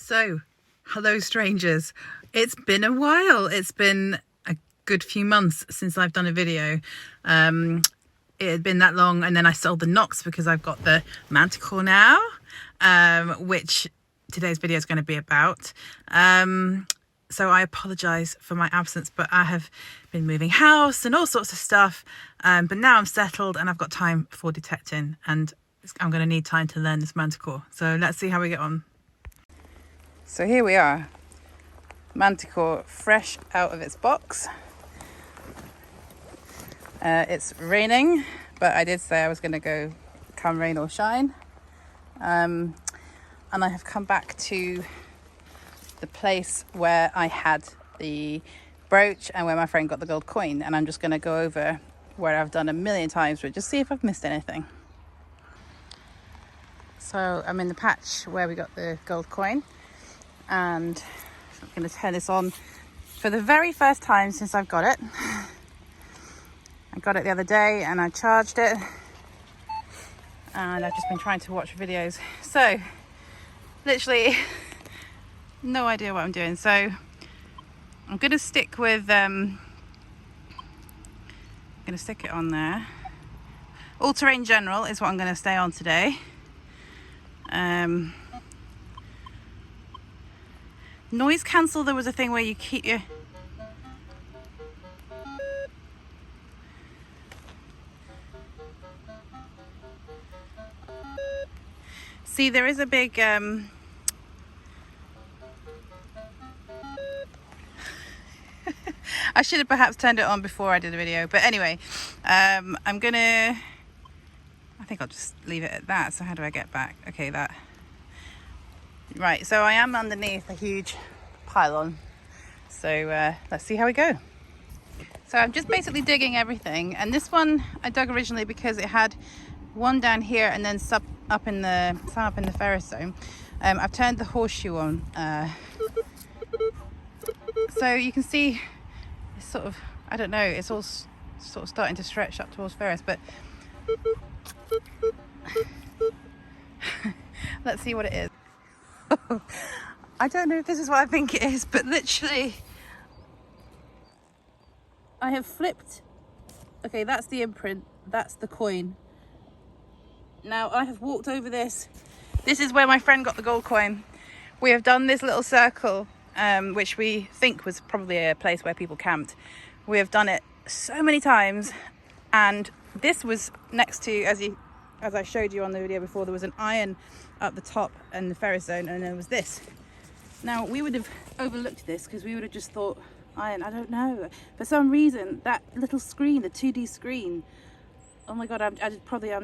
So, hello strangers. It's been a while. It's been a good few months since I've done a video. It had been that long, and then I sold the Nox because I've got the Manticore now, which today's video is going to be about. So I apologise for my absence, but I have been moving house and all sorts of stuff. But now I'm settled and I've got time for detecting, and I'm going to need time to learn this Manticore. So let's see how we get on. So here we are, Manticore fresh out of its box. It's raining, but I did say I was going to go come rain or shine. And I have come back to the place where I had the brooch and where my friend got the gold coin, and I'm just going to go over where I've done a million times, but just see if I've missed anything. So I'm in the patch where we got the gold coin, and I'm going to turn this on for the very first time since I've got it. I got it the other day and I charged it, and I've just been trying to watch videos, so literally no idea what I'm doing. So I'm going to stick with I'm going to stick it on there. All terrain general is what I'm going to stay on today. Noise cancel, there was a thing where you keep your see, there is a big I should have perhaps turned it on before I did the video, but anyway, I think I'll just leave it at that. So how do I get back? Okay, that. Right, so I am underneath a huge pylon. So let's see how we go. So I'm just basically digging everything. And this one I dug originally because it had one down here and then some up in the ferrous zone. I've turned the horseshoe on. So you can see it's sort of, I don't know, it's all sort of starting to stretch up towards ferrous, but let's see what it is. I don't know if this is what I think it is, but literally I have flipped. Okay, that's the imprint, that's the coin. Now I have walked over this. This is where my friend got the gold coin. We have done this little circle, which we think was probably a place where people camped. We have done it so many times, and this was next to, as I showed you on the video before, there was an iron up the top and the ferrous zone, and there was this. Now we would have overlooked this because we would have just thought iron, I don't know. For some reason, that little screen, the 2D screen, oh my god, I'm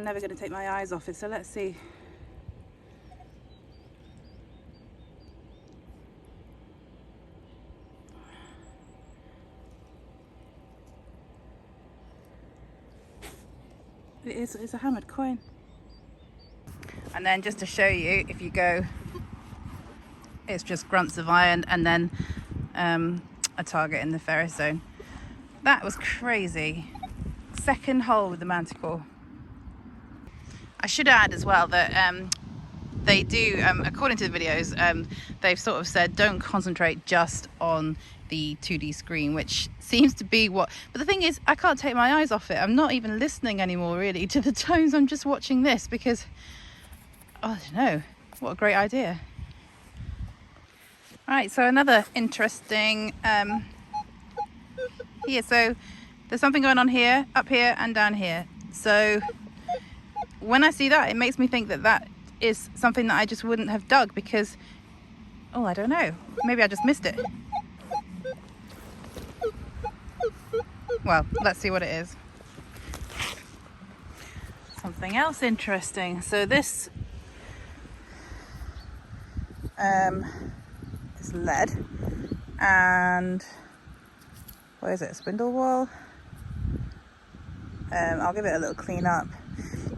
never going to take my eyes off it. So let's see. It's a hammered coin. And then just to show you, if you go, it's just grunts of iron and then a target in the ferrous zone. That was crazy. Second hole with the Manticore. I should add as well that they do, according to the videos, they've sort of said don't concentrate just on the 2D screen, which seems to be what, but the thing is, I can't take my eyes off it. I'm not even listening anymore really to the tones. I'm just watching this because, oh, I don't know, what a great idea. Right, so another interesting here, so there's something going on here, up here and down here. So when I see that, it makes me think that that is something that I just wouldn't have dug because, oh, I don't know, maybe I just missed it. Well, let's see what it is. Something else interesting. So this is lead, and what is it? A spindle wall. I'll give it a little clean up.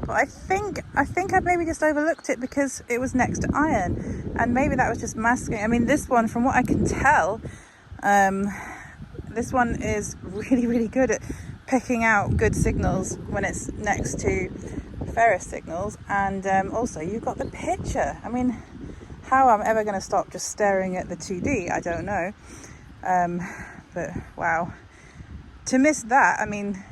But I think I maybe just overlooked it because it was next to iron, and maybe that was just masking. I mean, this one, from what I can tell, this one is really good at picking out good signals when it's next to ferrous signals. And also you've got the picture. I mean, How I'm ever going to stop just staring at the 2D, I don't know. But wow, to miss that, I mean,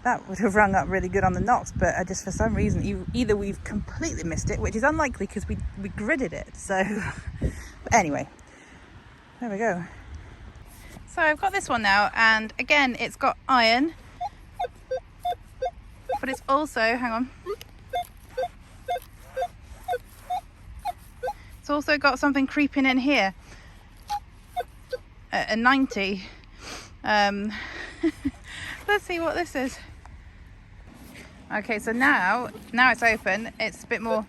that would have rung up really good on the knots, but I just, for some reason, either we've completely missed it, which is unlikely because we gridded it. So but anyway, there we go. So I've got this one now, and again, it's got iron, but it's also, hang on, it's also got something creeping in here, a 90. Let's see what this is. Okay, so now it's open. It's a bit more.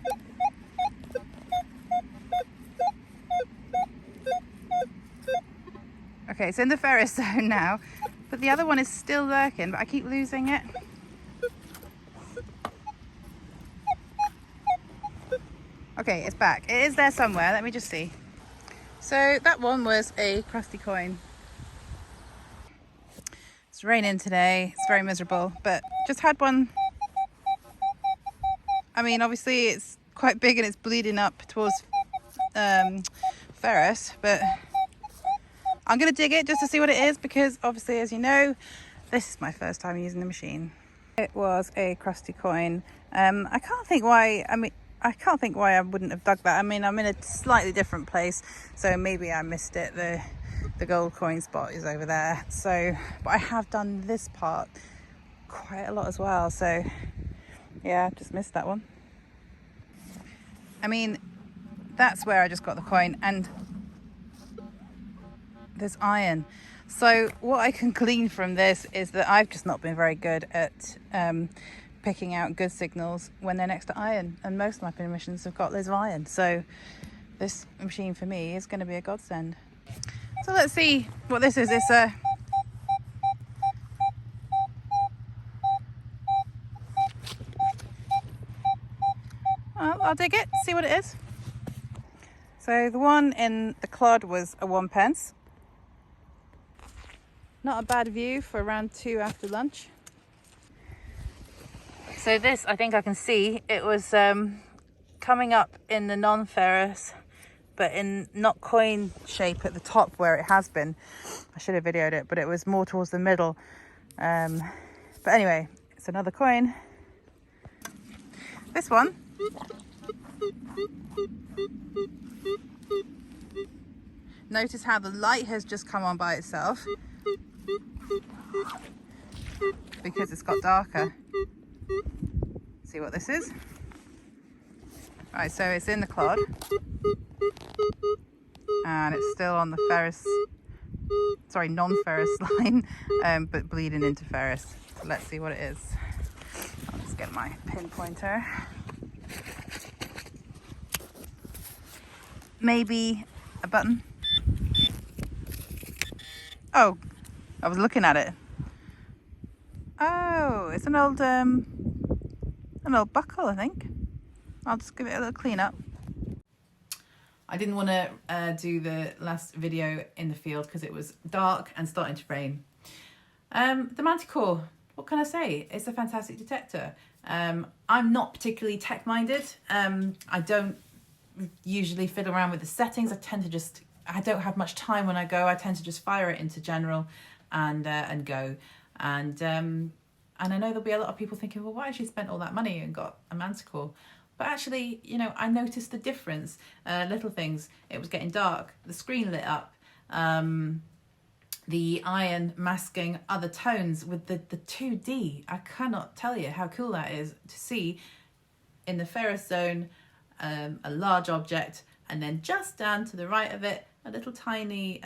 Okay, it's in the ferrous zone now, but the other one is still lurking, but I keep losing it. Okay, it's back. It is there somewhere. Let me just see. So that one was a crusty coin. It's raining today. It's very miserable, but just had one. I mean, obviously it's quite big and it's bleeding up towards ferrous, but I'm going to dig it just to see what it is, because obviously, as you know, this is my first time using the machine. It was a crusty coin. I can't think why I wouldn't have dug that. I mean, I'm in a slightly different place, so maybe I missed it. The gold coin spot is over there. So, but I have done this part quite a lot as well. So yeah, just missed that one. I mean, that's where I just got the coin, and there's iron. So what I can glean from this is that I've just not been very good at picking out good signals when they're next to iron, and most of my pin missions have got loads of iron. So this machine for me is going to be a godsend. So let's see what this is. It's I'll dig it, see what it is. So the one in the clod was a 1p. Not a bad view for around 2 after lunch. So this, I think I can see, it was coming up in the non-ferrous, but in not coin shape at the top where it has been. I should have videoed it, but it was more towards the middle. But anyway, it's another coin. This one. Notice how the light has just come on by itself because it's got darker. See what this is? Right, so it's in the clod and it's still on the ferrous, sorry, non-ferrous line, but bleeding into ferrous. So let's see what it is. I'll just get my pinpointer. Maybe a button. Oh, I was looking at it. Oh, it's an old buckle, I think. I'll just give it a little clean up. I didn't want to do the last video in the field because it was dark and starting to rain. The Manticore, what can I say? It's a fantastic detector. I'm not particularly tech-minded. I don't usually fiddle around with the settings. I don't have much time when I go. I tend to just fire it into general and go. And I know there'll be a lot of people thinking, well, why has she spent all that money and got a Manticore? But actually, you know, I noticed the difference. Little things. It was getting dark. The screen lit up. The iron masking other tones with the 2D. I cannot tell you how cool that is to see in the ferrous zone, a large object, and then just down to the right of it, a little tiny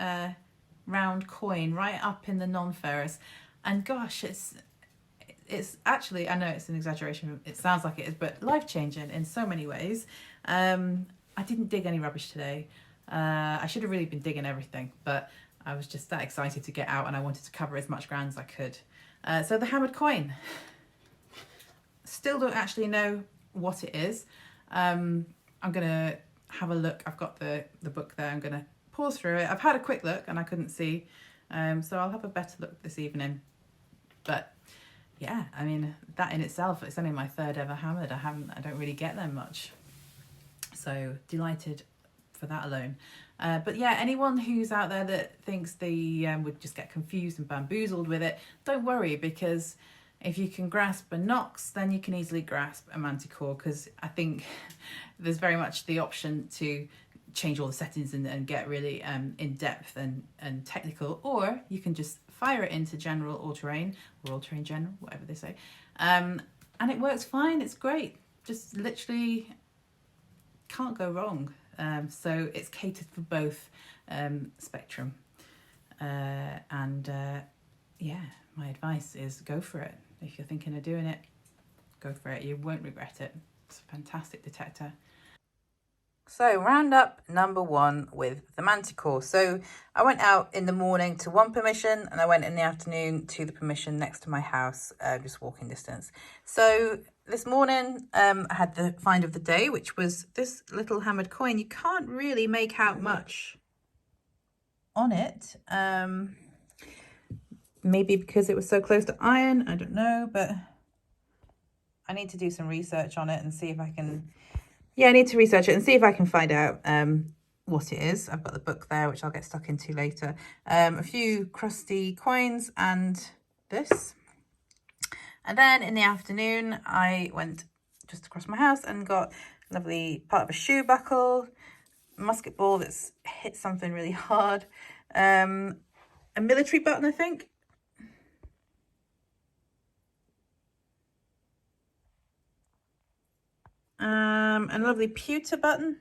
round coin right up in the non-ferrous. And gosh, it's actually, I know it's an exaggeration, it sounds like it is, but life-changing in so many ways. I didn't dig any rubbish today. I should have really been digging everything, but I was just that excited to get out and I wanted to cover as much ground as I could. So the hammered coin. Still don't actually know what it is. I'm going to have a look. I've got the book there. I'm going to pause through it. I've had a quick look and I couldn't see. So I'll have a better look this evening. But yeah, I mean, that in itself, it's only my third ever hammered. I don't really get them much. So So delighted for that alone. But yeah, anyone who's out there that thinks they would just get confused and bamboozled with it, don't worry, because if you can grasp a Nox, then you can easily grasp a Manticore, because I think there's very much the option to change all the settings and get really in depth and technical, or you can just fire it into general all terrain, or all terrain general, whatever they say, and it works fine. It's great, just literally can't go wrong. So it's catered for both spectrum, and yeah, my advice is go for it. If you're thinking of doing it, go for it. You won't regret it. It's a fantastic detector. So roundup number 1 with the Manticore. So I went out in the morning to one permission, and I went in the afternoon to the permission next to my house, just walking distance. So this morning I had the find of the day, which was this little hammered coin. You can't really make out much on it. Maybe because it was so close to iron, I don't know, but I need to do some research on it and see if I can, I need to research it and see if I can find out what it is. I've got the book there, which I'll get stuck into later. A few crusty coins and this. And then in the afternoon, I went just across my house and got a lovely part of a shoe buckle, a musket ball that's hit something really hard, a military button, I think. A lovely pewter button,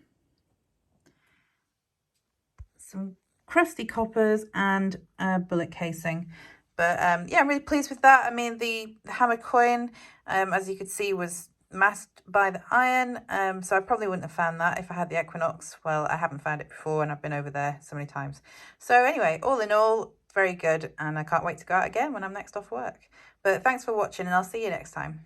some crusty coppers, and a bullet casing. But yeah, I'm really pleased with that. I mean, the hammer coin, as you could see, was masked by the iron, so I probably wouldn't have found that if I had the equinox. Well, I haven't found it before, and I've been over there so many times. So anyway, all in all, very good, and I can't wait to go out again when I'm next off work. But thanks for watching, and I'll see you next time.